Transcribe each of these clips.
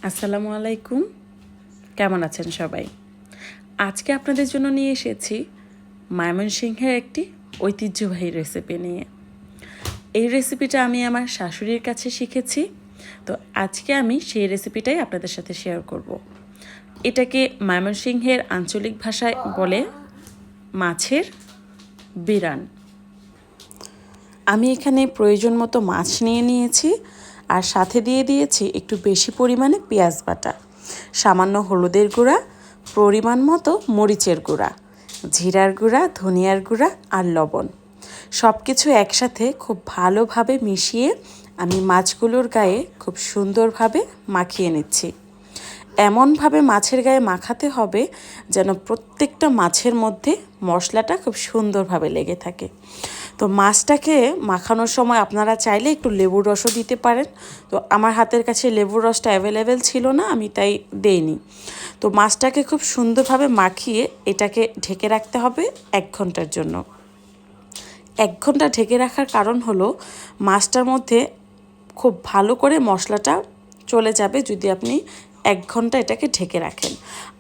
আসসালামু আলাইকুম, কেমন আছেন সবাই? আজকে আপনাদের জন্য নিয়ে এসেছি ময়মনসিংহের একটি ঐতিহ্যবাহী রেসিপি নিয়ে। এই রেসিপিটা আমি আমার শাশুড়ির কাছে শিখেছি, তো আজকে আমি সেই রেসিপিটাই আপনাদের সাথে শেয়ার করব। এটাকে ময়মনসিংহের আঞ্চলিক ভাষায় বলে মাছের বিরান। আমি এখানে প্রয়োজন মতো মাছ নিয়ে নিয়েছি আর সাথে দিয়ে দিয়েছি একটু বেশি পরিমাণে পেঁয়াজ বাটা, সামান্য হলুদের গুঁড়া, পরিমাণ মতো মরিচের গুঁড়া, জিরার গুঁড়া, ধনিয়ার গুঁড়া আর লবণ। সব কিছু একসাথে খুব ভালোভাবে মিশিয়ে আমি মাছগুলোর গায়ে খুব সুন্দরভাবে মাখিয়ে নিচ্ছি। এমনভাবে মাছের গায়ে মাখাতে হবে যেন প্রত্যেকটা মাছের মধ্যে মশলাটা খুব সুন্দরভাবে লেগে থাকে। তো মাছটাকে মাখানোর সময় আপনারা চাইলে একটু লেবুর রসও দিতে পারেন। তো আমার হাতের কাছে লেবুর রসটা অ্যাভেলেবেল ছিল না, আমি তাই দেইনি। তো মাছটাকে খুব সুন্দরভাবে মাখিয়ে এটাকে ঢেকে রাখতে হবে 1 ঘন্টার জন্য। 1 ঘন্টা ঢেকে রাখার কারণ হলো মাছটার মধ্যে খুব ভালো করে মশলাটা চলে যাবে যদি আপনি 1 ঘন্টা এটাকে ঢেকে রাখেন।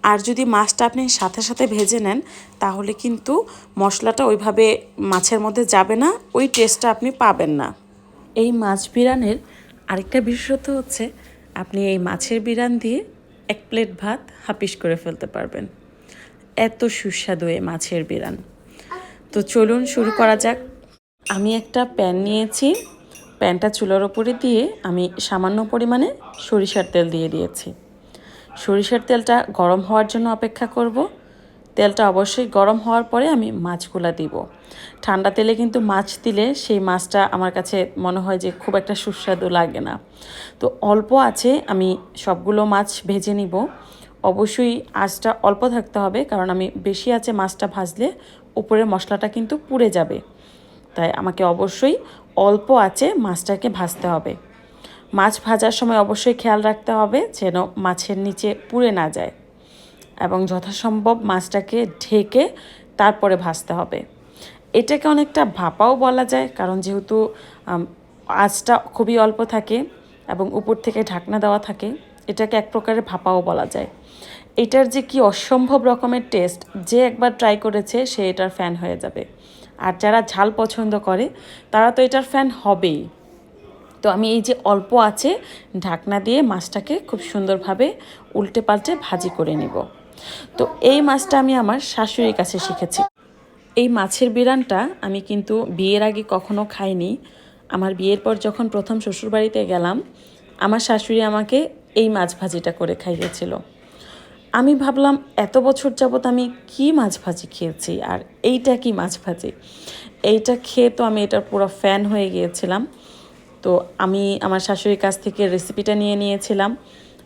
আর যদি মাছটা আপনি সাথে সাথে ভেজে নেন তাহলে কিন্তু মশলাটা ওইভাবে মাছের মধ্যে যাবে না, ওই টেস্টটা আপনি পাবেন না। এই মাছ বিরানের আরেকটা বিশেষত্ব হচ্ছে আপনি এই মাছের বিরান দিয়ে 1 প্লেট ভাত হাপিস করে ফেলতে পারবেন। এত সুস্বাদু এই মাছের বিরান। তো চলুন শুরু করা যাক। আমি একটা প্যান নিয়েছি, প্যানটা চুলার ওপরে দিয়ে আমি সামান্য পরিমাণে সরিষার তেল দিয়ে দিয়েছি। সরিষার তেলটা গরম হওয়ার জন্য অপেক্ষা করব। তেলটা অবশ্যই গরম হওয়ার পরে আমি মাছগুলো দিব। ঠান্ডা তেলে কিন্তু মাছ দিলে সেই মাছটা আমার কাছে মনে হয় যে খুব একটা সুস্বাদু লাগে না। তো অল্প আছে আমি সবগুলো মাছ ভেজে নিব। অবশ্যই আঁচটা অল্প থাকতে হবে, কারণ আমি বেশি আছে মাছটা ভাজলে উপরের মশলাটা কিন্তু পুড়ে যাবে। তাই আমাকে অবশ্যই অল্প আঁচে মাছটাকে ভাজতে হবে। মাছ ভাজার সময় অবশ্যই খেয়াল রাখতে হবে যেন মাছের নিচে পুড়ে না যায়, এবং যথাসম্ভব মাছটাকে ঢেকে তারপরে ভাজতে হবে। এটাকে অনেকটা ভাপাও বলা যায়, কারণ যেহেতু আঁচটা খুবই অল্প থাকে এবং উপর থেকে ঢাকনা দেওয়া থাকে, এটাকে এক প্রকারের ভাপাও বলা যায়। এটার যে কি অসম্ভব রকমের টেস্ট, যে একবার ট্রাই করেছে সে এটার ফ্যান হয়ে যাবে। আর যারা ঝাল পছন্দ করে তারা তো এটার ফ্যান হবেই। তো আমি এই যে অল্প আছে ঢাকনা দিয়ে মাছটাকে খুব সুন্দরভাবে উল্টে পাল্টে ভাজি করে নিব। তো এই মাছটা আমি আমার শাশুড়ির কাছে শিখেছি। এই মাছের বিরানটা আমি কিন্তু বিয়ের আগে কখনো খাইনি। আমার বিয়ের পর যখন প্রথম শ্বশুরবাড়িতে গেলাম, আমার শাশুড়ি আমাকে এই মাছ ভাজিটা করে খাইয়েছিল। আমি ভাবলাম এত বছর যাবত আমি কি মাছ ভাজি খেয়েছি, আর এইটা কি মাছ ভাজি। এইটা খেয়ে তো আমি এটার পুরো ফ্যান হয়ে গিয়েছিলাম। তো আমি আমার শাশুড়ির কাছ থেকে রেসিপিটা নিয়ে নিয়েছিলাম,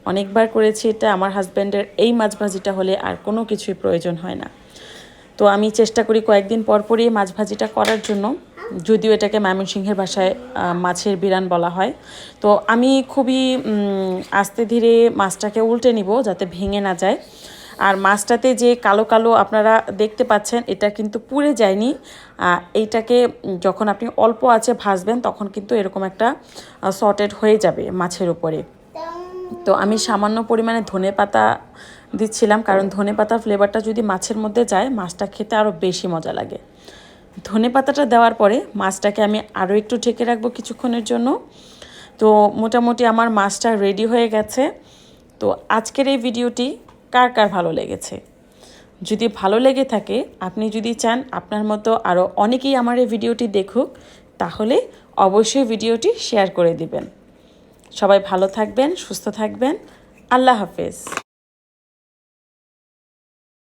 অনেকবার করেছি এটা। আমার হাজব্যান্ডের এই মাছ ভাজিটা হলে আর কোনো কিছুই প্রয়োজন হয় না। তো আমি চেষ্টা করি কয়েকদিন পর পরই মাছ ভাজিটা করার জন্য, যদিও এটাকে ময়মনসিংহের ভাষায় মাছের বিরান বলা হয়। তো আমি খুবই আস্তে ধীরে মাছটাকে উল্টে নিব যাতে ভেঙে না যায়। আর মাছটাতে যে কালো কালো আপনারা দেখতে পাচ্ছেন এটা কিন্তু পুড়ে যায়নি। এইটাকে যখন আপনি অল্প আঁচে ভাজবেন তখন কিন্তু এরকম একটা সটেড হয়ে যাবে মাছের উপরে। তো আমি সামান্য পরিমাণে ধনেপাতা দিচ্ছিলাম, কারণ ধনেপাতার ফ্লেভারটা যদি মাছের মধ্যে যায় মাছটা খেতে আরও বেশি মজা লাগে। ধনেপাতাটা দেওয়ার পরে মাছটাকে আমি আরও একটু ঢেকে রাখবো কিছুক্ষণের জন্য। তো মোটামুটি আমার মাছটা রেডি হয়ে গেছে। তো আজকের এই ভিডিওটি কার কার ভালো লেগেছে? যদি ভালো লেগে থাকে, আপনি যদি চান আপনার মতো আরও অনেকেই আমার এই ভিডিওটি দেখুক, তাহলে অবশ্যই ভিডিওটি শেয়ার করে দিবেন। সবাই ভালো থাকবেন, সুস্থ থাকবেন। আল্লাহ হাফেজ।